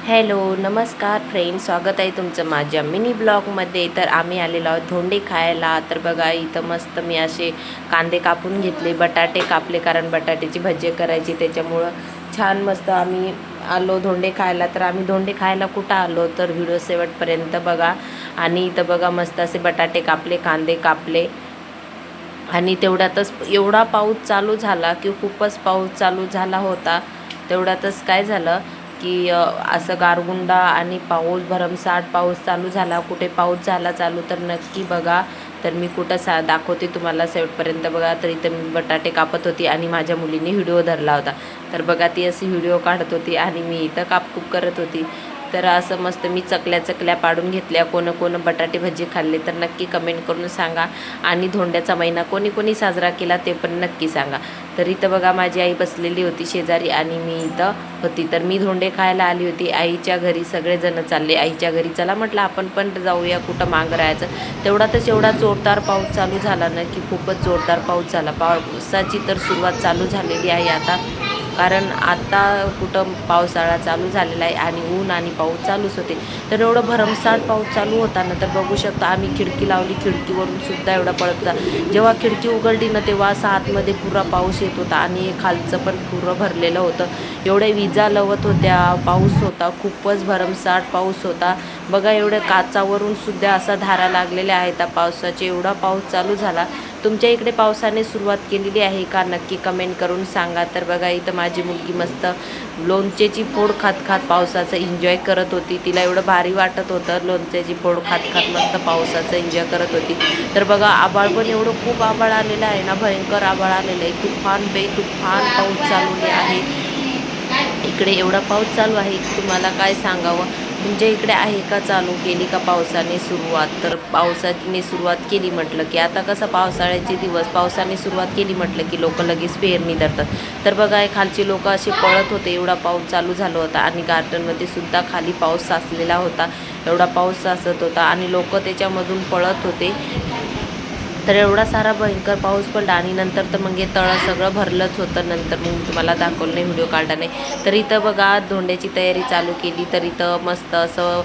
Hello नमस्कार friend, स्वागत आहे तुमचं माझ्या मिनी ब्लॉगमध्ये। तर आम्ही आलेलो आहोत धोंडे खायला। तर बघा इथं मस्त मी असे कांदे कापून घेतले, बटाटे कापले, कारण बटाट्याची भजी करायची, त्याच्यामुळं छान मस्त आम्ही आलो धोंडे खायला। तर आम्ही धोंडे खायला कुठं आलो तर व्हिडिओ शेवटपर्यंत बघा। आणि इथं बघा मस्त असे बटाटे कापले, कांदे कापले, आणि तेवढ्यातच एवढा पाऊस चालू झाला की खूपच पाऊस चालू झाला होता। तेवढ्यातच काय झालं की असं गारगुंडा आणि पाऊस, भरमसाठ पाऊस चालू झाला। कुठे पाऊस झाला चालू तर नक्की बघा। तर मी कुठं दाखवते तुम्हाला, शेवटपर्यंत बघा। तर इथं मी बटाटे कापत होती आणि माझ्या मुलीने व्हिडिओ धरला होता। तर बघा ती अशी व्हिडिओ काढत होती आणि मी इथं कापकूप करत होती। तर असं मस्त मी चकल्या पाडून घेतल्या। कोण बटाटे भजी खाल्ले तर नक्की कमेंट करून सांगा। आणि धोंड्याचा महिना कोणी साजरा केला ते पण नक्की सांगा। तर इथं बघा माझी आई बसलेली होती शेजारी आणि मी इथं होती। तर मी धोंडे खायला आली होती आईच्या घरी, सगळेजण चालले आईच्या घरी। चला म्हटलं आपण पण जाऊया, कुठं मागं राहायचं। तेवढ्यातच एवढा जोरदार पाऊस चालू झाला ना की खूपच जोरदार पाऊस झाला। पावसाची तर सुरुवात चालू झालेली आहे आता, कारण आता कुठं पावसाळा चालू झालेला आहे आणि ऊन आणि पाऊस चालूच होते। तर एवढं भरमसाठ पाऊस चालू होता ना, तर बघू शकता आम्ही खिडकी लावली, खिडकीवरून सुद्धा एवढा पडत होता। जेव्हा खिडकी उघडली ना तेव्हा असं आतमध्ये पुरा पाऊस येत होता आणि खालचं पण पुरं भरलेलं होतं। एवढ्या विजा लवत होत्या, पाऊस होता, खूपच भरमसाठ पाऊस होता बघा। एवढ्या काचावरून सुद्धा असा धारा लागलेल्या आहेत त्या पावसाचे, एवढा पाऊस चालू झाला। तुमच्या इकडे पावसाने सुरुवात केलेली आहे का नक्की कमेंट करून सांगा। तर बघा इथं माझी मुलगी मस्त लोणचेची फोड खात पावसाचं एन्जॉय करत होती। तिला एवढं भारी वाटत होतं, लोणच्याची फोड खात मस्त पावसाचं एन्जॉय करत होती। तर बघा आभाळ पण एवढं खूप आभाळ आलेलं आहे ना, भयंकर आभाळ आलेलं आहे, तुफान बेतुफान पाऊस चालू आहे। इकडे एवढा पाऊस चालू आहे की तुम्हाला काय सांगावं। तुमच्या इकडे आहे का, चालू केली का पावसाने सुरुवात? तर पावसाने सुरुवात केली म्हटलं की आता कसं पावसाळ्याचे दिवस, पावसाने सुरुवात केली म्हटलं की लोक लगेच पेरणी धरतात। तर बघा खालची लोक असे पळत होते, एवढा पाऊस चालू झाला होता। आणि गार्डनमध्ये सुद्धा खाली पाऊस साचलेला होता, एवढा पाऊस साचत होता आणि लोक त्याच्यामधून पळत होते। तर एवढा सारा भयंकर पाऊस पडला आणि नंतर तर मग हे तळं सगळं भरलंच होतं। नंतर मग तुम्हाला दाखवलं नाही, व्हिडिओ काढला नाही। तर इथं बघा धोंड्याची तयारी चालू केली। तर इथं मस्त असं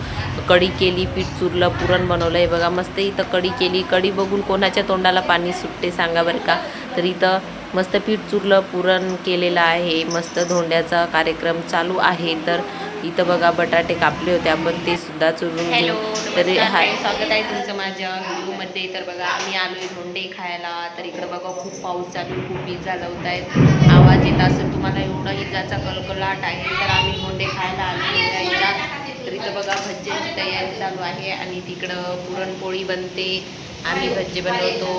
कढी केली, पीठ चुरलं, पुरण बनवलं आहे बघा। मस्त इथं कढी केली, कढी बघून कोणाच्या तोंडाला पाणी सुटते सांगा बरं का। तर इथं मस्त पीठ चुरलं, पुरण केलेलं आहे, मस्त धोंड्याचा कार्यक्रम चालू आहे। तर इथं बघा बटाटे कापले होते आपण, ते सुद्धा चुरून घेऊ। तर स्वागत आहे तुमचं माझ्या व्हिडिओमध्ये। तर बघा आम्ही आलोय धोंडे खायला। तर इकडं बघा खूप पाऊस चालू आहे, खूप इजा लावत आहेत, आवाज येत असेल तुम्हाला, एवढा इजाचा कलकलाट आहे। तर आम्ही धोंडे खायला आलो। तर इथं बघा भज्याची तयारी चालू आहे आणि तिकडं पुरणपोळी बनते, आम्ही भज्जे बनवतो।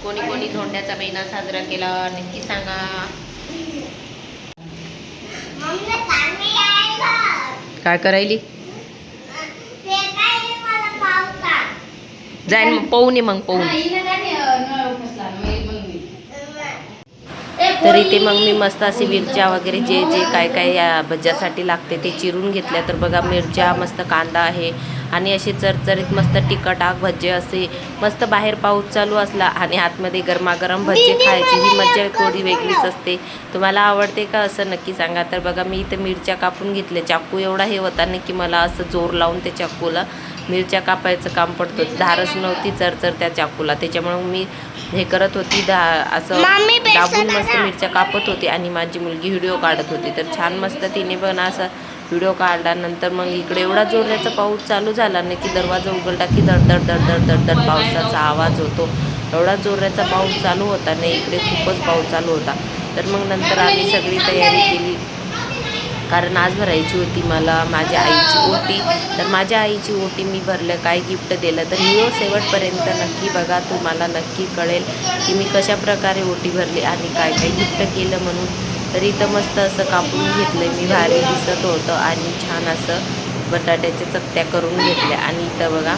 कोणी धोंड्याचा महिना साजरा केला नक्की सांगा। काय करायली जाईन मग पाहून मग पाहून। तर इथे मग मी मस्त अशी मिरच्या वगैरे जे जे काय या भज्यासाठी लागते ते चिरून घेतल्या। तर बघा मिरच्या, मस्त कांदा आहे आणि असे चरचरीत मस्त तिखट आग भज्जे असे मस्त। बाहेर पाऊस चालू असला आणि आतमध्ये गरमागरम भज्जे खायची ही मजा थोडी वेगळीच असते। तुम्हाला आवडते का असं नक्की सांगा। तर बघा मी इथं मिरच्या कापून घेतल्या, चाकू एवढा हे होता ना की मला असं जोर लावून त्या चाकूला मिरच्या कापायचं काम पडतं, धारच नव्हती चरचर त्या चाकूला, त्याच्यामुळे मी हे करत होती, असं दाबून मस्त मिरच्या कापत होती आणि माझी मुलगी व्हिडिओ काढत होती। तर छान मस्त तिने पण असा व्हिडिओ काढला। नंतर मग इकडे एवढा जोराचा पाऊस चालू झाला ना की दरवाजा उघडला की धड पावसाचा आवाज होतो, एवढा जोराचा पाऊस चालू होता ना, इकडे खूपच पाऊस चालू होता। तर मग नंतर आम्ही सगळी तयारी केली, कारण आज भरायची होती मला माझ्या आईची ओटी। तर माझ्या आईची ओटी मी भरलं, काय गिफ्ट दिलं, तर व्हिडिओ शेवटपर्यंत नक्की बघा, तुम्हाला नक्की कळेल की मी कशा प्रकारे ओटी भरली आणि काय गिफ्ट केलं म्हणून। तर इथं मस्त असं कापून घेतलं मी, भारी दिसत होतं आणि छान असं बटाट्याच्या चकत्या करून घेतल्या। आणि इथं बघा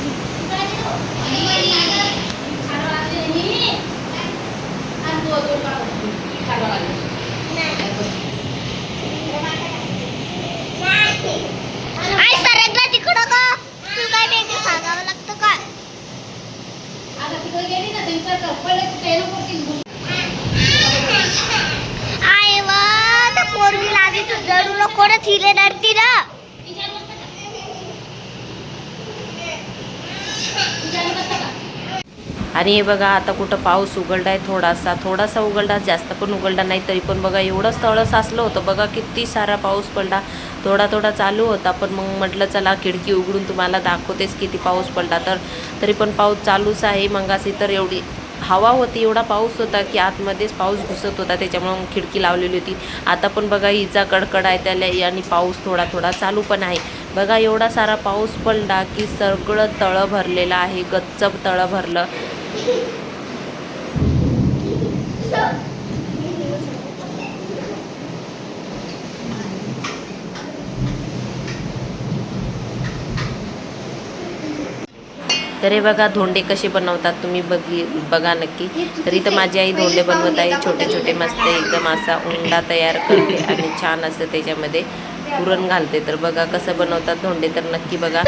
पोरगी लागे जरूर कोण थिले डरती ना। आणि हे बघा आता कुठं पाऊस उघडला आहे, थोडासा उघडला, जास्त पण उघडला नाही, तरी पण बघा एवढंच तळं साचलं होतं. बघा किती सारा पाऊस पडला. थोडा चालू होता, पण मग म्हटलं चला खिडकी उघडून तुम्हाला दाखवतेच किती पाऊस पडला. तरी पण पाऊस चालूच आहे. मगाशी तर एवढी हवा होती, एवढा पाऊस होता की आतमध्येच पाऊस घुसत होता, त्याच्यामुळे मग खिडकी लावलेली होती. आता पण बघा हिचा कडकड आहे त्याला, आणि पाऊस थोडा चालू पण आहे. बघा एवढा सारा पाऊस पडला की सगळं तळं भरलेलं आहे, गच्चप तळं भरलं. तर हे बघा धोंडे कसे बनवतात तुम्ही बघा नक्की. तर इथं माझी आई धोंडे बनवत आहे, छोटे छोटे मस्त एकदम असा उंडा तयार करते आणि छान असं त्याच्यामध्ये पुरण घालते. तर बघा कसं बनवतात धोंडे, तर नक्की बघा.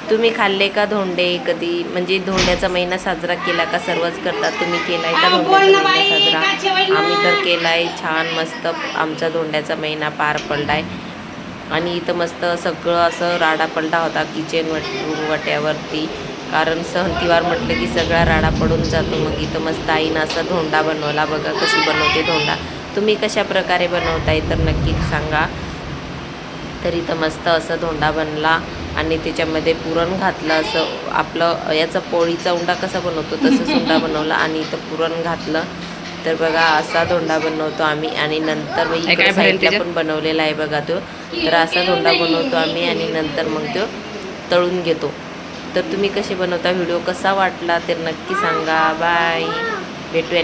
तुम्ही खाल्ले का धोंडे कधी? म्हणजे धोंड्याचा महिना साजरा केला का? सर्वच करतात, तुम्ही केलाय का धोंड्याचा महिना साजरा? आम्ही तर केलाय, छान मस्त आमचा धोंड्याचा महिना पार पडलाय. आणि इथं मस्त सगळं असं राडा पलटा होता किचन वट्यावरती, कारण सण तिवार म्हटलं की सगळा राडा पडून जातो. मग इथं मस्त आईनं असा धोंडा बनवला. बघा कशी बनवते धोंडा. तुम्ही कशा प्रकारे बनवताय तर नक्की सांगा. तर इथं मस्त असं धोंडा बनला आणि त्याच्यामध्ये पुरण घातलं, असं आपलं याचा पोळीचा उंडा कसा बनवतो तसंच उंडा बनवला आणि इथं पुरण घातलं. तर बघा असा धोंडा बनवतो आम्ही. आणि नंतर इकडे साईडला पण बनवलेला आहे बघा तो. तर असा धोंडा बनवतो आम्ही आणि नंतर मग तो तळून घेतो. तर तुम्ही कसे बनवता, व्हिडिओ कसा वाटला तर नक्की सांगा. बाय, भेटूया.